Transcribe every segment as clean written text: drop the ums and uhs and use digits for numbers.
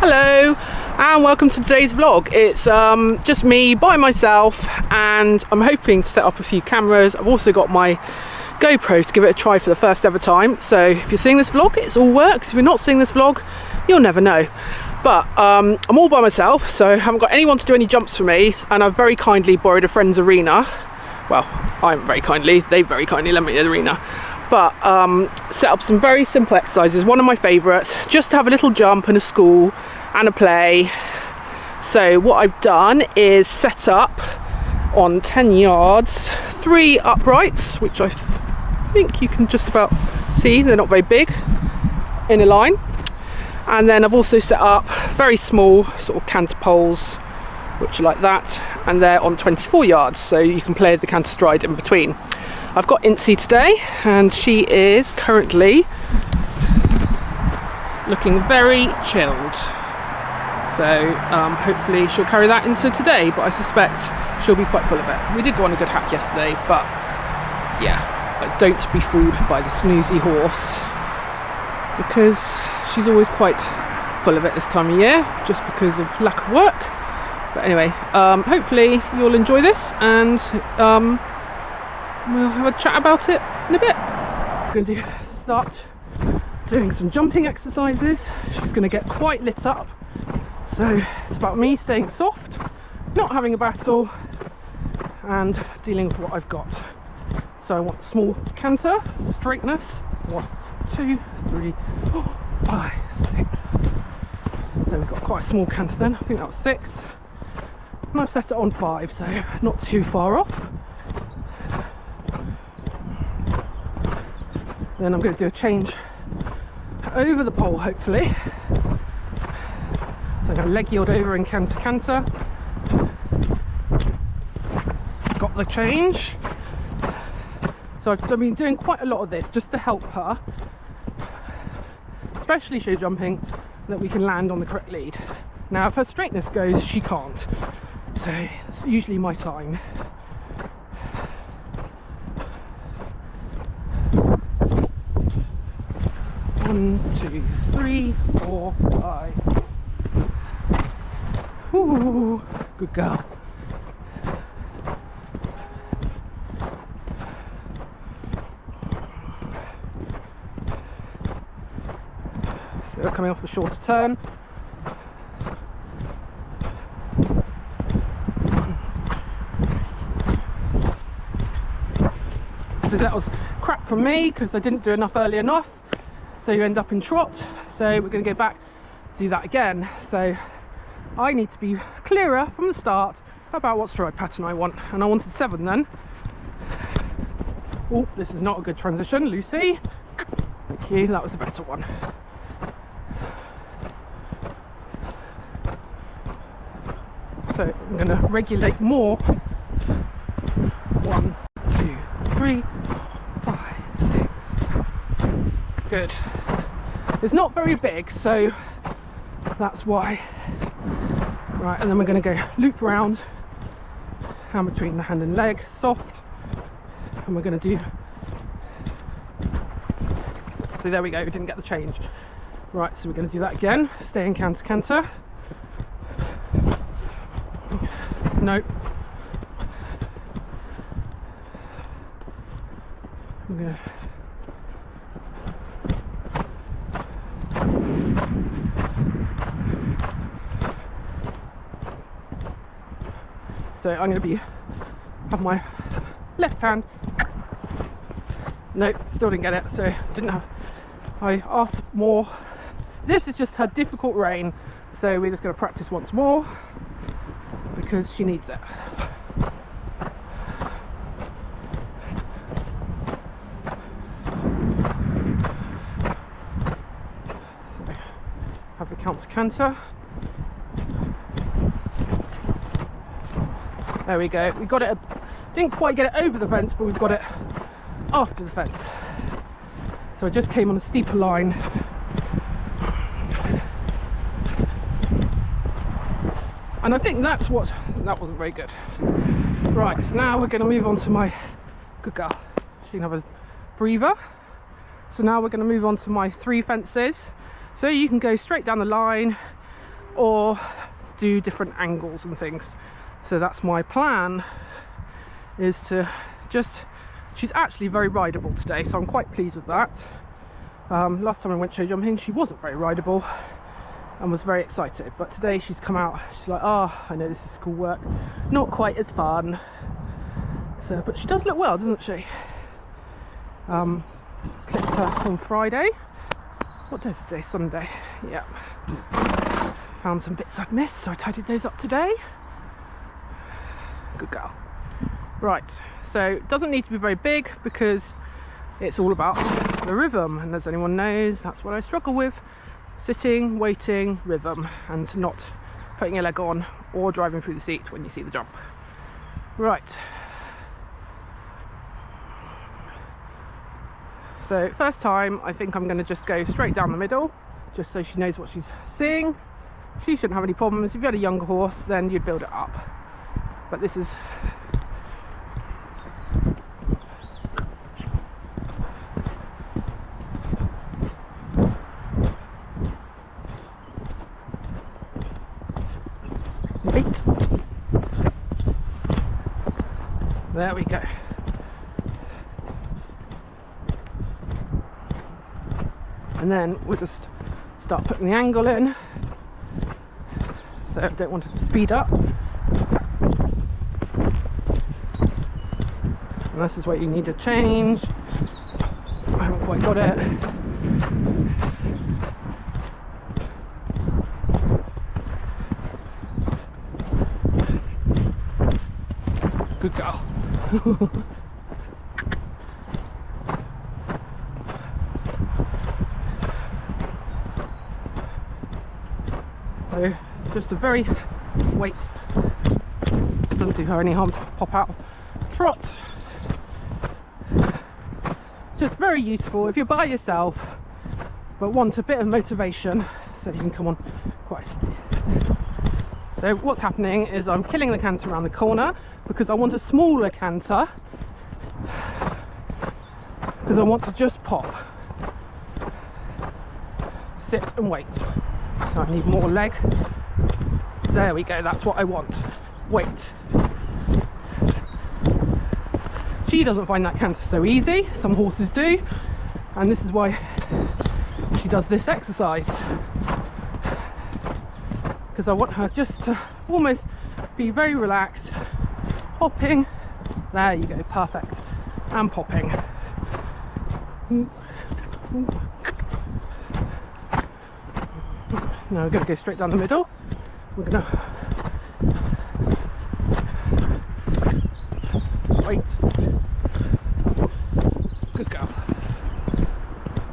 Hello and welcome to today's vlog. It's just me by myself and I'm hoping to set up a few cameras. I've also got my GoPro to give it a try for the first ever time. So if you're seeing this vlog, it's all works. If you're not seeing this vlog, you'll never know. But I'm all by myself, so I haven't got anyone to do any jumps for me, and I've very kindly borrowed a friend's arena. Well, I'm very kindly, they very kindly lent me the arena. But set up some very simple exercises, one of my favourites, just to have a little jump and a school and a play. So what I've done is set up on 10 yards 3 uprights, which I think you can just about see, they're not very big, in a line. And then I've also set up very small sort of canter poles, which are like that, and they're on 24 yards, so you can play the canter stride in between. I've got Incy today, and she is currently looking very chilled. So hopefully she'll carry that into today, but I suspect she'll be quite full of it. We did go on a good hack yesterday, but yeah, don't be fooled by the snoozy horse, because she's always quite full of it this time of year, just because of lack of work. But anyway, hopefully you'll enjoy this, and we'll have a chat about it in a bit. I'm going to start doing some jumping exercises. She's going to get quite lit up, so it's about me staying soft, not having a battle, and dealing with what I've got. So I want small canter, straightness. 1, 2, 3, 4, 5, 6. So we've got quite a small canter then. I think that was 6. And I've set it on 5, so not too far off. Then I'm going to do a change over the pole, hopefully. So I'm going to leg yield over and canter canter. Got the change. So I've been doing quite a lot of this just to help her, especially show jumping, that we can land on the correct lead. Now if her straightness goes, she can't. So it's usually my sign. One, 2, 3, 4, 5. Ooh, good girl. So coming off the shorter turn. So that was crap from me because I didn't do enough early enough, so you end up in trot. So we're going to go back, do that again. So I need to be clearer from the start about what stride pattern I want, and I wanted 7 then. Oh, this is not a good transition, Lucy. Thank you, that was a better one. So I'm going to regulate more. 1, 2, 3, 5, 6. Good. It's not very big, so that's why. Right, and then we're going to go loop round, hand between the hand and leg, soft, and we're going to do. So there we go. We didn't get the change. Right, so we're going to do that again. Stay in canter canter. Nope. I'm gonna. So I'm going to have my left hand. Nope, still didn't get it. So didn't have. I asked more. This is just her difficult rein, so we're just going to practice once more because she needs it. So have the counter canter. There we go. We got it. Didn't quite get it over the fence, but we've got it after the fence. So I just came on a steeper line. And I think that wasn't very good. Right, so now we're going to move on to my good girl. She can have a breather. So now we're going to move on to my 3 fences. So you can go straight down the line or do different angles and things. So that's my plan, is to just, she's actually very rideable today, so I'm quite pleased with that. Last time I went show jumping she wasn't very rideable and was very excited, but today she's come out, she's like, oh, I know this is schoolwork, not quite as fun. So, but she does look well, doesn't she? Clipped her on Friday. What day is today? Sunday. Yeah. Found some bits I'd missed, so I tidied those up today. Good girl. Right, so it doesn't need to be very big because it's all about the rhythm, and as anyone knows, that's what I struggle with. Sitting, waiting, rhythm, and not putting your leg on or driving through the seat when you see the jump. Right. So first time, I think I'm going to just go straight down the middle, just so she knows what she's seeing. She shouldn't have any problems. If you had a younger horse, then you'd build it up. But this is... Wait. There we go. And then we'll just start putting the angle in. So I don't want it to speed up. And this is where you need to change. I haven't quite got it. Good girl. So just a very wait, doesn't do her any harm to pop out trot. Just very useful if you're by yourself but want a bit of motivation, so you can come on quite steep. So what's happening is I'm killing the canter around the corner because I want a smaller canter, because I want to just pop, sit and wait. So I need more leg. There we go, that's what I want. Wait. She doesn't find that canter so easy, some horses do, and this is why she does this exercise, because I want her just to almost be very relaxed, popping. There you go, perfect. And popping. Now we're going to go straight down the middle. We're going to wait. Good girl.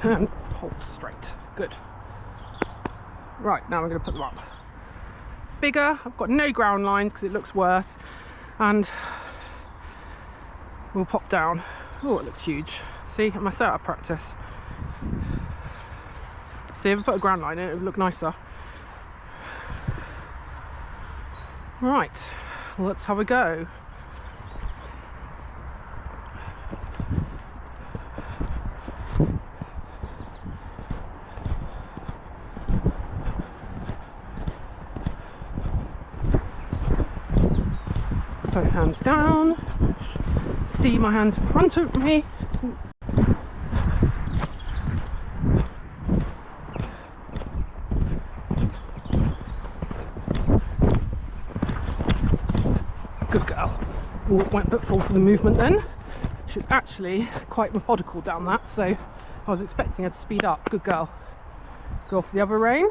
And hold straight. Good. Right, now we're going to put them up. Bigger. I've got no ground lines because it looks worse. And we'll pop down. Oh, it looks huge. See, am I so out of practice? See, if I put a ground line in, it would look nicer. Right, well, let's have a go. So hands down, see my hands in front of me. Good girl. Oh, went a bit full for the movement then. She's actually quite methodical down that, so I was expecting her to speed up. Good girl. Go off the other rein.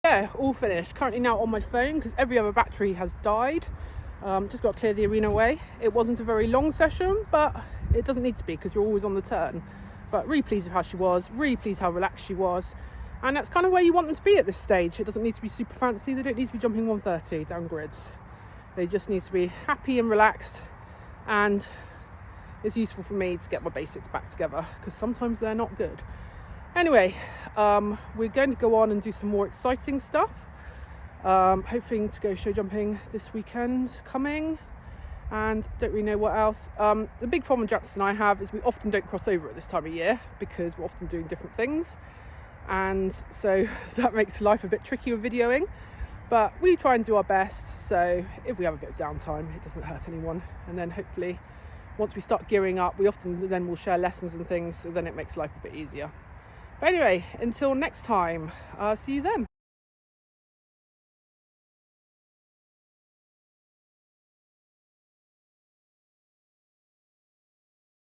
Yeah, all finished. Currently now on my phone because every other battery has died. Just got to clear the arena away. It wasn't a very long session, but it doesn't need to be because you're always on the turn. But really pleased with how she was, really pleased how relaxed she was. And that's kind of where you want them to be at this stage. It doesn't need to be super fancy. They don't need to be jumping 130 down grids. They just need to be happy and relaxed, and it's useful for me to get my basics back together because sometimes they're not good. Anyway, we're going to go on and do some more exciting stuff. Hoping to go show jumping this weekend coming, and don't really know what else. The big problem Jackson and I have is we often don't cross over at this time of year because we're often doing different things, and so that makes life a bit tricky with videoing, but we try and do our best. So if we have a bit of downtime, it doesn't hurt anyone, and then hopefully once we start gearing up, we often then will share lessons and things, so then it makes life a bit easier. But anyway, until next time, see you then.